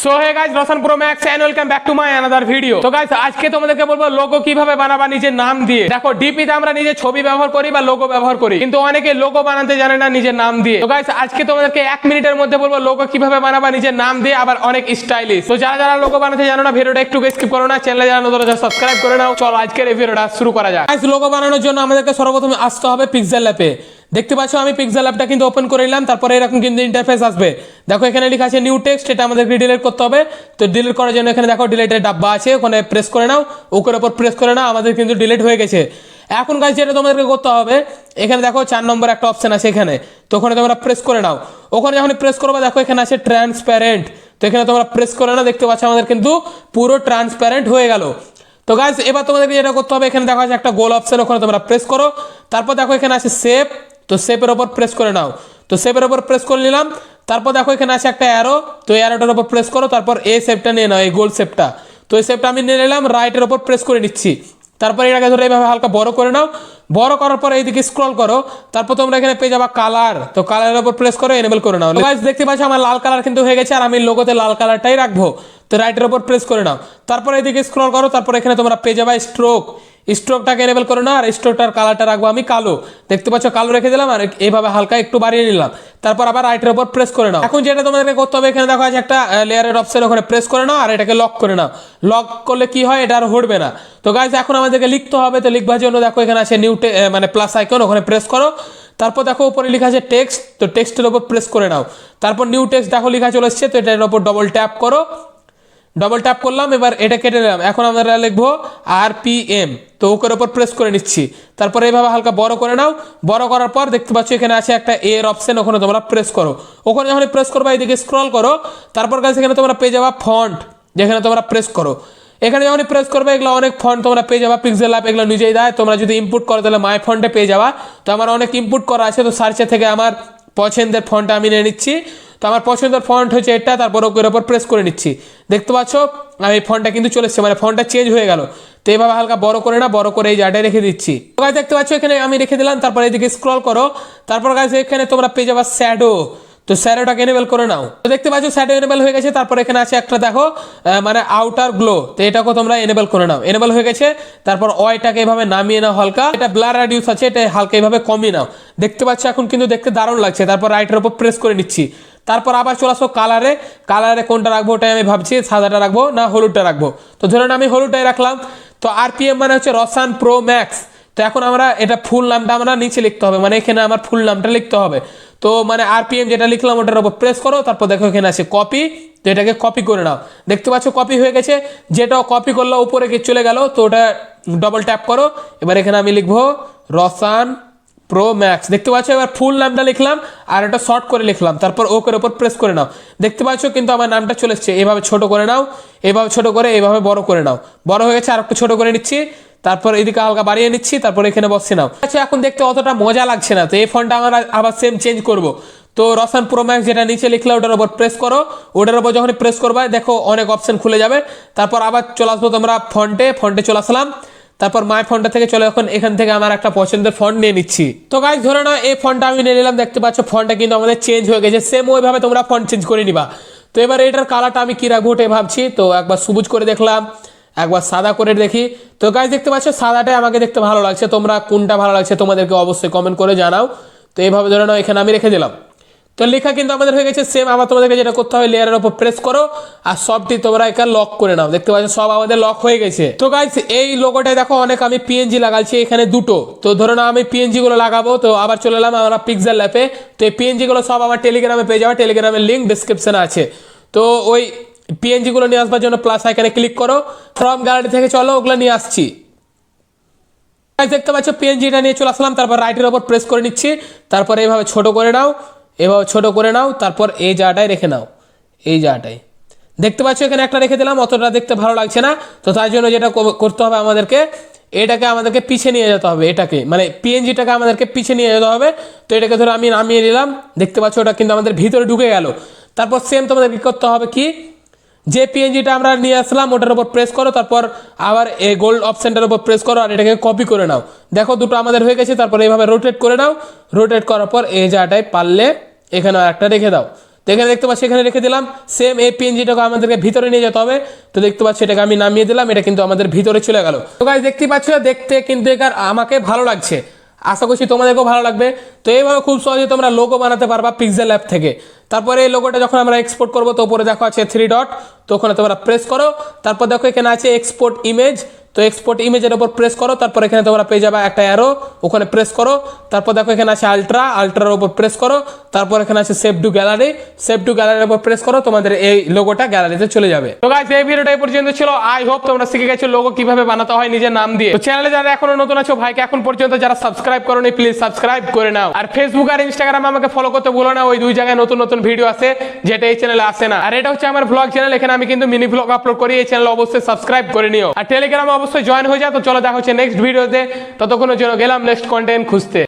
So hey guys, Roshan pro max and welcome back to my another video. তো guys, আজকে তোমাদেরকে বলবো logo কিভাবে বানাবা নিজের নাম দিয়ে। দেখো, ডিপি তে আমরা নিজের ছবি ব্যবহার করি বা লোগো ব্যবহার করি, কিন্তু অনেকে লোগো বানাতে জানে না নিজের নাম দিয়ে। তো গাইস, আজকে তোমাদেরকে 1 মিনিটের মধ্যে বলবো লোগো কিভাবে বানাবা নিজের নাম দিয়ে, আবার অনেক স্টাইলিশ। তো যারা যারা লোগো বানাতে জানো না, ভিডিওটা একটু স্কিপ করো না, চ্যানেলে যারা নতুন আছে সাবস্ক্রাইব করে নাও। চলো আজকের এই ভিডিওটা শুরু করা যাক। গাইস, লোগো বানানোর জন্য আমাদেরকে সর্বপ্রথম আসতে হবে পিক্সেল ল্যাবে। দেখতে পাচ্ছ আমি পিক্সেল অ্যাপটা কিন্তু ওপেন করে নিলাম। তারপরে এরকম কিন্তু ইন্টারফেস আসবে। দেখো এখানে লেখা আছে নিউ টেক্সট, এটা আমাদেরকে ডিলিট করতে হবে। তো ডিলিট করার জন্য এখানে দেখো ডিলিটের ডাব্বা আছে, ওখানে প্রেস করে নাও, ওকের উপর প্রেস করে নাও, আমাদের কিন্তু ডিলিট হয়ে গেছে। এখন গাইস যেটা তোমাদেরকে করতে হবে, এখানে দেখো 4 নম্বর একটা অপশন আছে এখানে, তো ওখানে তোমরা প্রেস করে নাও। ওখানে যখন প্রেস করবে দেখো এখানে আছে ট্রান্সপারেন্ট, তো এখানে তোমরা প্রেস করে নাও। দেখতে পাচ্ছ আমাদের কিন্তু পুরো ট্রান্সপারেন্ট হয়ে গেল। তো গাইস এবার তোমাদেরকে যেটা করতে হবে, এখানে দেখো আছে একটা গোল অপশন, ওখানে তোমরা প্রেস করো। তারপর দেখো এখানে আছে শেপ, তো শেপের ওপর প্রেস করে নাও। তো শেপের ওপর প্রেস করে নিলাম। তারপর দেখো এখানে আছে একটা অ্যারো, তো অ্যারোটার ওপর প্রেস করো। তারপর এই শেপটা নিয়ে নাও, এই গোল শেপটা। তো এই শেপটা আমি নিয়ে নিলাম, রাইটের ওপর প্রেস করে নিচ্ছি। তারপর এটাকে ধরে এইভাবে হালকা বড় করে নাও। বড় করার পর এইদিকে স্ক্রল করো। তারপর তোমরা এখানে পেয়ে যাবা কালার, তো কালারের উপর প্রেস করো, এনেবল করে নাও। গাইস দেখতে পাচ্ছ আমার লাল কালার কিন্তু হয়ে গেছে, আর আমি লোগোতে লাল কালারটাই রাখবো। তো রাইটের উপর প্রেস করে নাও। তারপর এইদিকে স্ক্রল করো। তারপর এখানে তোমরা পেয়ে যাবা স্ট্রোক, স্ট্রোকটাকে এনেবল করে নাও। আর স্ট্রোকটার কালারটা রাখবো আমি কালো। দেখতে পাচ্ছ কালো রেখে দিলাম, আর এইভাবে হালকা একটু বাড়িয়ে নিলাম। তারপর আবার রাইটের উপর প্রেস করে নাও। এখন যেটা তোমাদেরকে করতে হবে, এখানে দেখো আছে একটা লেয়ারের অপশন, ওখানে প্রেস করে নাও আর এটাকে লক করে নাও। লক করলে কি হয়, এটা আর হটবে না। তো গাইস এখন আমাদেরকে লিখতে হবে, তো লিখবার জন্য দেখো এখানে আছে নিউ মানে প্লাস আইকন, ওখানে প্রেস করো। তারপর দেখো উপরে লেখা আছে টেক্সট, তো টেক্সটের উপর প্রেস করে নাও। তারপর নিউ টেক্সট দেখো লেখা চলে এসছে, তো এটার উপর ডবল ট্যাপ করো। ডবল ট্যাপ করলাম, এবার এটা কেটে নিলাম। এখন আমরা লিখবো RPM, তো ওকের ওপর প্রেস করে নিচ্ছি। তারপর এইভাবে হালকা বড় করে নাও। বড় করার পর দেখতে পাচ্ছ এখানে আছে একটা এর অপশন, ওখানে তোমরা প্রেস করো। ওখানে যখন প্রেস করবা এইদিকে স্ক্রল করো। তারপর কাছে এখানে তোমরা পেয়ে যাবা ফন্ট, যেখানে তোমরা প্রেস করো। এখানে যখন প্রেস করবে এগুলো অনেক ফন্ট তোমরা পেয়ে যাবা, পিক্সেল অ্যাপ এগুলো নিজেই দেয়। তোমরা যদি ইনপুট করো তাহলে মাই ফন্টে পেয়ে যাবা। তো আমার অনেক ইনপুট করা আছে, তো সার্চে থেকে আমার পছন্দের ফন্টটা আমি নিয়ে নিচ্ছি। তো আমার পছন্দের ফন্ট হচ্ছে এটা। তারপর ওকের ওপর প্রেস করে নিচ্ছি। দেখতে পাচ্ছ আমি এই ফন্টটা কিন্তু চলে এসছে, মানে ফন্টটা চেঞ্জ হয়ে গেল। তো এইভাবে হালকা বড় করে না, বড় করে এই জায়গাটায় রেখে দিচ্ছি। গাইস দেখতে পাচ্ছ এখানে আমি রেখে দিলাম। তারপর এইদিকে স্ক্রল করো। তারপর গাইস এখানে তোমরা পেয়ে যাবা শ্যাডো, তো শ্যাডোটাকে এনেবল করে নাও। তো দেখতে পাচ্ছ শ্যাডো এনেবল হয়ে গেছে। তারপর এখানে আছে একটা দেখো মানে আউটার গ্লো, তো এটাকে তোমরা এনেবল করে নাও। এনেবল হয়ে গেছে। তারপর ওয়াইটাকে এভাবে নামিয়ে নাও হালকা, এটা ব্লার রেডিউস আছে, এটা হালকা এভাবে কমিয়ে নাও। দেখতে পাচ্ছ এখন কিন্তু দেখতে দারুণ লাগছে। তারপর রাইটের উপর প্রেস করে নিচ্ছি। তারপর আবার চলে আসো কালারে। কালারে কোনটা রাখবো ওটাই আমি ভাবছি, সাদাটা রাখবো না হলুদটা রাখবো। তো ধরুন আমি হলুদটাই রাখলাম। তো RPM মানে হচ্ছে রসান প্রো ম্যাক্স। তো এখন আমরা এটা ফুল নামটা আমরা নিচে লিখতে হবে, মানে এখানে আমার ফুল নামটা লিখতে হবে। তো মানে RPM যেটা লিখলাম ওটার উপর প্রেস করো। তারপর দেখো এখানে আছে কপি, তো এটাকে কপি করে নাও। দেখতে পাচ্ছ কপি হয়ে গেছে। যেটা কপি করলো উপরে গিয়ে চলে গেল, তো ওটা ডবল ট্যাপ করো। এবার এখানে আমি লিখবো রসান প্রো ম্যাক্স। দেখতে পাচ্ছ এবার ফুল নামটা লিখলাম আর এটা শর্ট করে লিখলাম। তারপর ওকের ওপর প্রেস করে নাও। দেখতে পাচ্ছ কিন্তু আমার নামটা চলে এসছে। এভাবে ছোট করে নাও, এভাবে ছোট করে এইভাবে বড় করে নাও। বড় হয়ে গেছে, আর একটু ছোট করে নিচ্ছি। তারপর এদিকে হালকা বাড়িয়ে নিচ্ছি। তারপর এখানে বসে নাও। আচ্ছা এখন দেখতে অতটা মজা লাগছে না, তো এই ফন্টটা আমরা আবার সেম চেঞ্জ করব। তো রসান প্রো ম্যাক্স যেটা নিচে লিখলে ওটার উপর প্রেস করো। ওটার উপর যখন প্রেস করবা দেখো অনেক অপশন খুলে যাবে। তারপর আবার চলে আসবো তোমরা ফন্টে চলে আসলাম। তারপর মাই ফন্টটা থেকে চলে, এখন এখান থেকে আমার একটা পছন্দের ফন্ট নিয়ে নিচ্ছি। তো গাইস ধরে নাও এই ফন্টটা আমি নিয়ে নিলাম। দেখতে পাচ্ছ ফন্টটা কিন্তু আমাদের চেঞ্জ হয়ে গেছে। সেম ওইভাবে তোমরা ফন্ট চেঞ্জ করে নিবা। তো এবার এটার কালারটা আমি কি রাখবো ওটাই ভাবছি। তো একবার সবুজ করে দেখলাম, একবার সাদা করে দেখি। তো গাইস দেখতে পাচ্ছ সাদাটাই আমাকে দেখতে ভালো লাগছে। তোমরা কোনটা ভালো লাগছে তোমাদেরকে অবশ্যই কমেন্ট করে জানাও। তো এইভাবে ধরে নাও এখানে আমি রেখে দিলাম। তো লেখা কিন্তু আমাদের হয়ে গেছে সেম। আবার তোমাদেরকে যেটা করতে হবে, লেয়ারের উপর প্রেস করো আর সবটি তোমরা এখানে লক করে নাও। দেখতে পাচ্ছ সব আমাদের লক হয়ে গেছে। তো গাইস এই লোগোটায় দেখো অনেক আমি PNG লাগাচ্ছি এখানে দুটো। তো ধরো না আমি PNG গুলো লাগাবো। তো আবার চলে এলাম আমরা পিক্সেল ল্যাবে। তো এই PNG গুলো সব আমার টেলিগ্রামে পেয়ে যাবে, টেলিগ্রামের লিঙ্ক ডিসক্রিপশনে আছে। তো ওই PNG গুলো নিয়ে আসবার জন্য প্লাস আইকনে ক্লিক করো, ফ্রম গ্যালারি থেকে চলো ওগুলো নিয়ে আসছি। দেখতে পাচ্ছ PNGটা নিয়ে চলে আসলাম। তারপর রাইটের উপর প্রেস করে নিচ্ছি। তারপর এইভাবে ছোট করে নাও, এভাবে ছোট করে নাও। তারপর এই জায়গাটায় রেখে নাও, এই জায়গাটায়। দেখতে পাচ্ছ এখানে একটা রেখে দিলাম, অতটা দেখতে ভালো লাগছে না। তো তার জন্য যেটা করতে হবে আমাদেরকে, এটাকে আমাদেরকে পিছে নিয়ে যেতে হবে। এটাকে মানে PNGটাকে আমাদেরকে পিছে নিয়ে যেতে হবে। তো এটাকে ধরো আমি নামিয়ে নিলাম। দেখতে পাচ্ছ ওটা কিন্তু আমাদের ভিতরে ঢুকে গেল। তারপর সেম তোমাদেরকে করতে হবে কি, যে PNGটা আমরা নিয়ে আসলাম ওটার উপর প্রেস করো। তারপর আবার এই গোল্ড অপশনটার উপর প্রেস করো আর এটাকে কপি করে নাও। দেখো দুটো আমাদের হয়ে গেছে। তারপর এইভাবে রোটেট করে নাও। রোটেট করার পর এই জায়গাটায় পারলে এখানে একটা রেখে দাও। তো এখানে দেখতে পাচ্ছি এখানে রেখে দিলাম। সেম এই পিএনজিটাকে আমাদেরকে ভিতরে নিয়ে যেতে হবে। তো দেখতে পাচ্ছি এটাকে আমি নামিয়ে দিলাম, এটা কিন্তু আমাদের ভিতরে চলে গেল। তো গাইস দেখতে পাচ্ছ দেখতে কিন্তু এখানে আমাকে ভালো লাগছে, আশা করছি তোমাদেরকেও ভালো লাগবে। তো এইভাবে খুব সহজে তোমরা লোগো বানাতে পারবা পিক্সেল অ্যাপ থেকে। তারপরে এই লোগোটা যখন আমরা এক্সপোর্ট করবো তো উপরে দেখো আছে 3 ডট, তো ওখানে তোমরা প্রেস করো। তারপর দেখো এখানে আছে এক্সপোর্ট ইমেজ, তো এক্সপোর্ট ইমেজের উপর প্রেস করো। তারপর এখানে তোমরা পেয়ে যাবে একটা অ্যারো, ওখানে প্রেস করো। তারপর দেখো এখানে আছে আলট্রার উপর প্রেস করো। তারপর এখানে আছে save two gallery, save two গ্যালারির উপর প্রেস করো, তোমাদের এই লোগোটা গ্যালারিতে চলে যাবে। তো গাইস এই ভিডিওটা এই পর্যন্ত ছিল। আই হোপ তোমরা শিখে গেছো লোগো কিভাবে বানাতে হয় নিজের নাম দিয়ে। তো চ্যানেলে যারা এখনো নতুন আছো ভাইকে এখন পর্যন্ত যারা সাবস্ক্রাইব করোনি প্লিজ সাবস্ক্রাইব করে নাও। আর ফেসবুক আর ইনস্টাগ্রামে আমাকে ফলো করতে ভুলো না, ওই দুই জায়গায় নতুন নতুন ভিডিও আছে যেটা এই চ্যানেলে আসে না। আর এটা হচ্ছে আমার ব্লগ চ্যানেল, এখানে আমি কিন্তু মিনি ব্লগ আপলোড করি, এই চ্যানেলে অবশ্যই সাবস্ক্রাইব করে নিও। আর টেলিগ্রামে অবশ্যই জয়েন হয়ে যাও। তো চলো দেখা হচ্ছে নেক্সট ভিডিওতে, ততক্ষণের জন্য গেলাম নেক্সট কন্টেন্ট খুঁজতে।